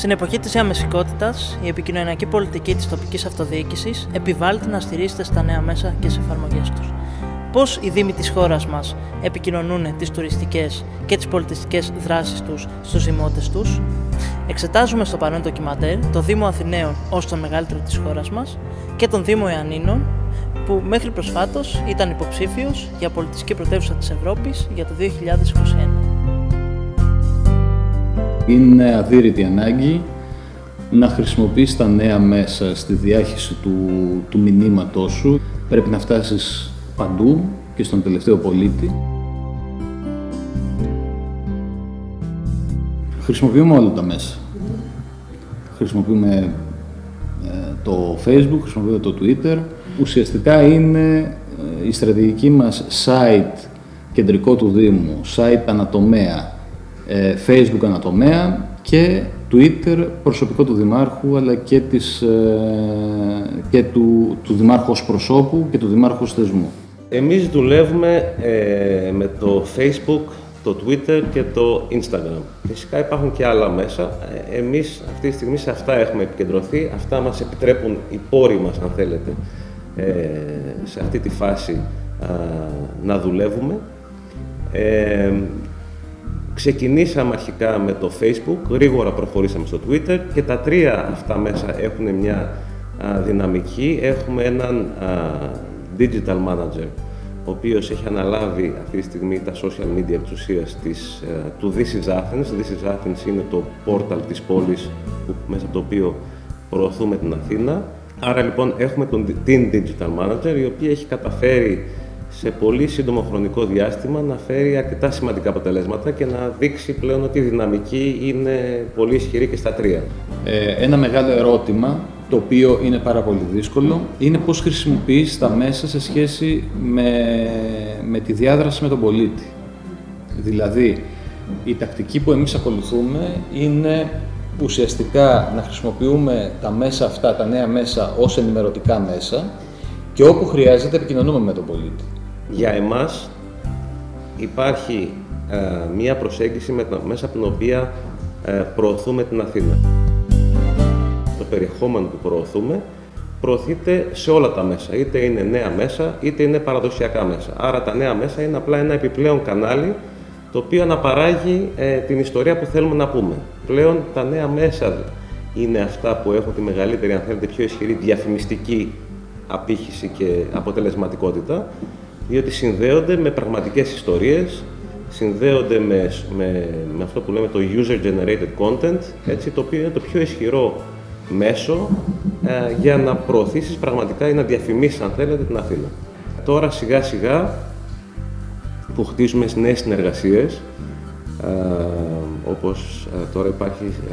Στην εποχή της διαμεσικότητας, η επικοινωνιακή πολιτική της τοπικής αυτοδιοίκησης επιβάλλεται να στηρίζεται στα νέα μέσα και σε εφαρμογές τους. Πώς οι δήμοι της χώρας μας επικοινωνούν τις τουριστικές και τις πολιτιστικές δράσεις τους στους δημότες τους? Εξετάζουμε στο παρόν ντοκιμαντέρ το Δήμο Αθηναίων ως τον μεγαλύτερο της χώρας μας και τον Δήμο Ιωαννίνων, που μέχρι προσφάτως ήταν υποψήφιος για πολιτιστική πρωτεύουσα της Ευρώπης για το 2021. Είναι αδύρυτη ανάγκη να χρησιμοποιείς τα νέα μέσα στη διάχυση του μηνύματός σου. Πρέπει να φτάσεις παντού και στον τελευταίο πολίτη. Χρησιμοποιούμε όλα τα μέσα. Χρησιμοποιούμε το Facebook, χρησιμοποιούμε το Twitter. Ουσιαστικά είναι η στρατηγική μας site κεντρικό του Δήμου, site ανατομέα, Facebook ανατομέα και Twitter προσωπικό του Δημάρχου, αλλά και του Δημάρχου ως προσώπου και του Δημάρχου ως θεσμού. Εμείς δουλεύουμε με το Facebook, το Twitter και το Instagram. Φυσικά υπάρχουν και άλλα μέσα. Εμείς αυτή τη στιγμή σε αυτά έχουμε επικεντρωθεί. Αυτά μας επιτρέπουν οι πόροι μας, αν θέλετε, σε αυτή τη φάση να δουλεύουμε. Ξεκινήσαμε αρχικά με το Facebook, γρήγορα προχωρήσαμε στο Twitter και τα τρία αυτά μέσα έχουν μια δυναμική. Έχουμε έναν digital manager, ο οποίος έχει αναλάβει αυτή τη στιγμή τα social media της ουσίας του This is Athens. This is Athens είναι το portal της πόλης μέσα από το οποίο προωθούμε την Αθήνα. Άρα λοιπόν έχουμε την digital manager, η οποία έχει καταφέρει σε πολύ σύντομο χρονικό διάστημα να φέρει αρκετά σημαντικά αποτελέσματα και να δείξει πλέον ότι η δυναμική είναι πολύ ισχυρή και στα τρία. Ένα μεγάλο ερώτημα, το οποίο είναι πάρα πολύ δύσκολο, είναι πώς χρησιμοποιείς τα μέσα σε σχέση με τη διάδραση με τον πολίτη. Δηλαδή, η τακτική που εμείς ακολουθούμε είναι ουσιαστικά να χρησιμοποιούμε τα μέσα αυτά, τα νέα μέσα, ως ενημερωτικά μέσα και όπου χρειάζεται επικοινωνούμε με τον πολίτη. Για εμάς υπάρχει μία προσέγγιση μέσα από την οποία προωθούμε την Αθήνα. Το περιεχόμενο που προωθείται σε όλα τα μέσα, είτε είναι νέα μέσα, είτε είναι παραδοσιακά μέσα. Άρα τα νέα μέσα είναι απλά ένα επιπλέον κανάλι, το οποίο αναπαράγει την ιστορία που θέλουμε να πούμε. Πλέον τα νέα μέσα είναι αυτά που έχουν τη μεγαλύτερη, αν θέλετε, πιο ισχυρή διαφημιστική απήχηση και αποτελεσματικότητα, διότι συνδέονται με πραγματικές ιστορίες, συνδέονται με αυτό που λέμε το user-generated content, έτσι, το οποίο είναι το πιο ισχυρό μέσο για να προωθήσεις πραγματικά ή να διαφημίσεις, αν θέλετε, την Αθήνα. Τώρα σιγά-σιγά που χτίζουμε νέες συνεργασίες, όπως τώρα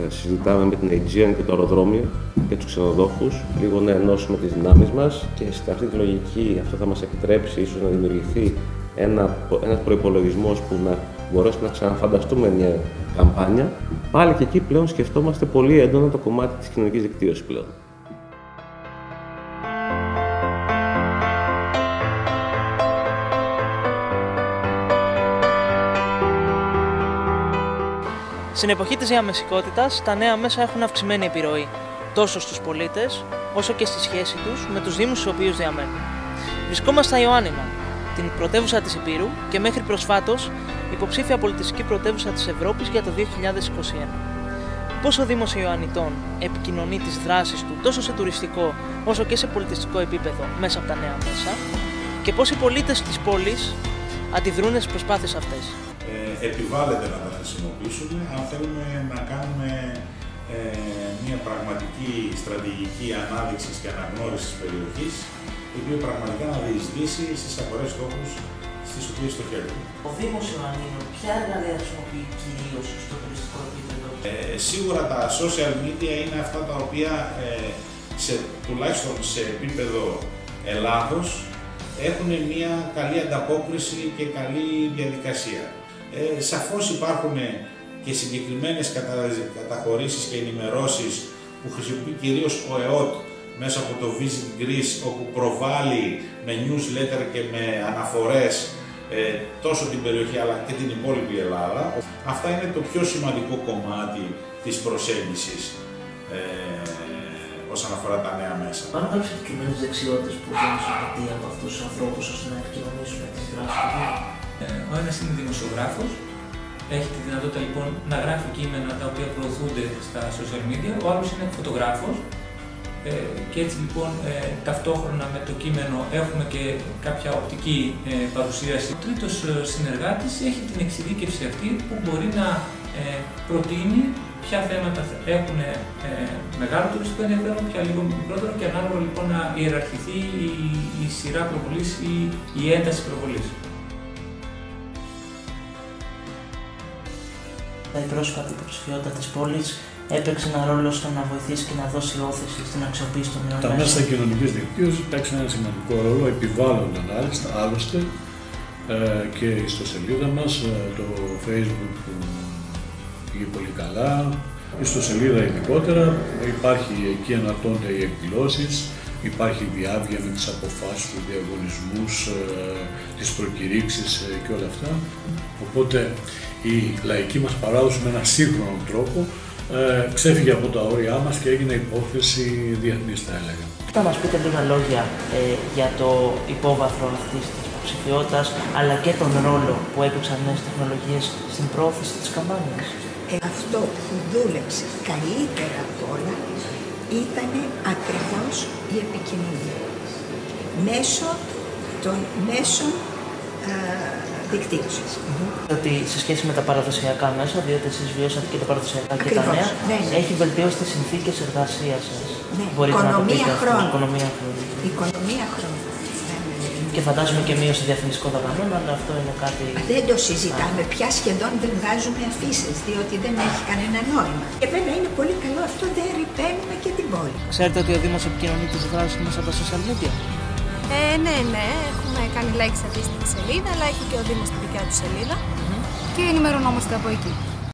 συζητάμε με την Aegean και το αεροδρόμιο και τους ξενοδόχους, λίγο να ενώσουμε τις δυνάμεις μας και σε αυτή τη λογική αυτό θα μας επιτρέψει ίσως να δημιουργηθεί ένας προϋπολογισμός που να μπορέσουμε να ξαναφανταστούμε μια καμπάνια. Πάλι και εκεί πλέον σκεφτόμαστε πολύ έντονα το κομμάτι της κοινωνικής δικτύωσης πλέον. Στην εποχή της διαμεσικότητας, τα νέα μέσα έχουν αυξημένη επιρροή τόσο στους πολίτες, όσο και στη σχέση τους με τους δήμους στους οποίους διαμένουν. Βρισκόμαστε στα Ιωάννινα, την πρωτεύουσα της Ηπείρου και μέχρι προσφάτως υποψήφια πολιτιστική πρωτεύουσα της Ευρώπης για το 2021. Πώς ο Δήμος Ιωαννιτών επικοινωνεί τις δράσεις του τόσο σε τουριστικό όσο και σε πολιτιστικό επίπεδο μέσα από τα νέα μέσα και πώς οι πολίτες της πόλης αντιδρούν στις προσπάθειες αυτές. Επιβάλλεται να τα χρησιμοποιήσουμε αν θέλουμε να κάνουμε μια πραγματική στρατηγική ανάδειξη και αναγνώριση της περιοχής, η οποία πραγματικά να διεισδύσει στις αγορές στόχους στις οποίες στοχεύουμε. Ο Δήμος Ιωαννίνων ποια εργαλεία χρησιμοποιεί κυρίως στο τουριστικό επίπεδο? Σίγουρα τα social media είναι αυτά τα οποία τουλάχιστον σε επίπεδο Ελλάδος έχουν μια καλή ανταπόκριση και καλή διαδικασία. Σαφώς υπάρχουν και συγκεκριμένες καταχωρήσεις και ενημερώσεις που χρησιμοποιεί κυρίως ο ΕΟΤ μέσα από το Visit Greece, όπου προβάλλει με newsletter και με αναφορές τόσο την περιοχή αλλά και την υπόλοιπη Ελλάδα. Αυτά είναι το πιο σημαντικό κομμάτι της προσέγγισης όσον αφορά τα νέα μέσα. Υπάρχουν κάποιες συγκεκριμένες δεξιότητες που δίνουν συμπατία από αυτούς τους ανθρώπους ώστε να επικοινωνήσουν με τις δράσεις του. Ο ένας είναι δημοσιογράφος, έχει τη δυνατότητα λοιπόν να γράφει κείμενα τα οποία προωθούνται στα social media. Ο άλλος είναι φωτογράφος και έτσι λοιπόν ταυτόχρονα με το κείμενο έχουμε και κάποια οπτική παρουσίαση. Ο τρίτος συνεργάτης έχει την εξειδίκευση αυτή που μπορεί να προτείνει ποια θέματα έχουν μεγάλο τουριστικό ενδιαφέρον, ποια λίγο μικρότερο και ανάλογα λοιπόν να ιεραρχηθεί η σειρά προβολής ή η ένταση προβολής. Η πρόσφατη υποψηφιότητα της πόλης έπαιξε ένα ρόλο στο να βοηθήσει και να δώσει όθηση στην αξιοποίηση των νέων μέσων. Τα μέσα κοινωνικής δικτύωσης παίξαν ένα σημαντικό ρόλο, επιβάλλονταν άλλωστε και η ιστοσελίδα μας, το Facebook που πήγε πολύ καλά, η ιστοσελίδα ειδικότερα, υπάρχει εκεί αναρτώνται οι εκδηλώσεις, υπάρχει διάβγεια με τις αποφάσεις, τους διαγωνισμούς, τις προκηρύξεις και όλα αυτά. Οπότε η λαϊκή μας παράδοση με έναν σύγχρονο τρόπο ξέφυγε από τα όρια μας και έγινε υπόθεση διεθνής, θα έλεγα. Θα μας πείτε λίγα λόγια για το υπόβαθρο αυτής της υποψηφιότητας, αλλά και τον ρόλο που έπαιξαν νέες τεχνολογίες στην πρόθεση της καμπάνιας. Αυτό που δούλεψε καλύτερα απ' όλα ήταν ακριβώς η επικοινωνία. Μέσω των μέσων δικτύωσης. Ότι σε σχέση με τα παραδοσιακά μέσα, διότι εσείς βιώσατε και τα παραδοσιακά και τα νέα, έχει βελτιώσει τις συνθήκες εργασίας σας. Ναι, οικονομία χρόνου. Οικονομία χρόνου. Και φαντάζομαι και μείωση διαφημιστικών δαπανών, αλλά αυτό είναι κάτι. Δεν το συζητάμε πια, σχεδόν δεν βγάζουμε αφήσεις, διότι δεν έχει κανένα νόημα. Και βέβαια είναι πολύ καλό αυτό, δεν ρηπαίνουμε και την πόλη. Ξέρετε ότι ο Δήμος επικοινωνεί τις δράσεις μας από τα social media. Ναι, έχουμε κάνει like σε αντίστοιχη σελίδα, αλλά έχει και ο Δήμος τη δικιά του σελίδα και ενημερωνόμαστε από εκεί.